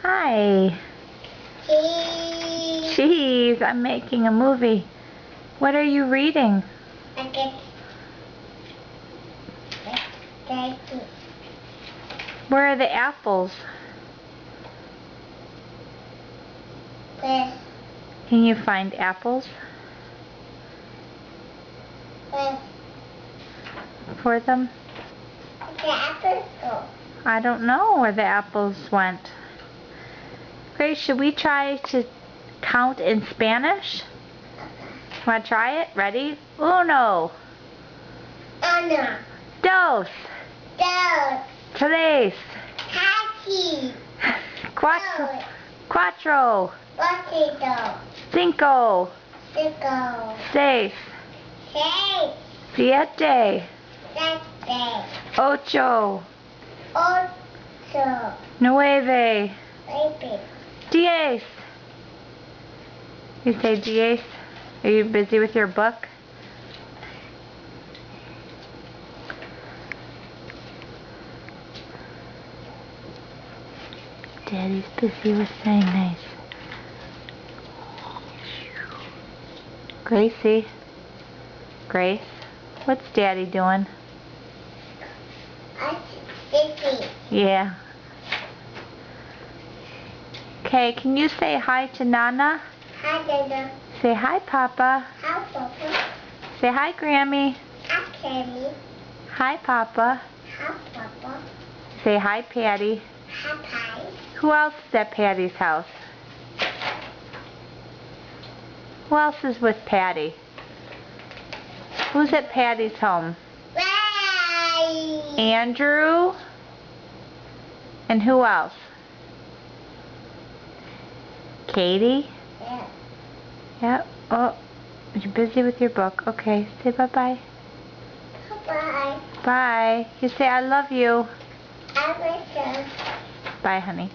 Hi. Cheese. Cheese, I'm making a movie. What are you reading? Where are the apples? Where? Can you find apples Where? for them? The apples go. I don't know where the apples went. Grace, should we try to count in Spanish? Want to try it? Ready? Uno. Uno. Dos. Dos. Tres. Hachi. Cuatro. Cuatro. Cuatro. Cinco. Cinco. Seis. Seis. Siete. Siete. Ocho. Ocho. Nueve. Baby. 10. You say 10? Are you busy with your book? Daddy's busy with saying nice. Gracie. Grace, what's Daddy doing? Busy. Yeah. Okay, can you say hi to Nana? Hi, Dada. Say hi, Papa. Hi, Papa. Say hi, Grammy. Hi, Cammy. Hi, Papa. Hi, Papa. Say hi, Patty. Hi, Pie. Who else is at Patty's house? Who else is with Patty? Who's at Patty's home? Bye. Andrew? And who else? Katie? Yeah. Yep. Oh, you're busy with your book. Okay, say bye-bye. Bye. Bye. You say I love you. I wish you. Bye, honey.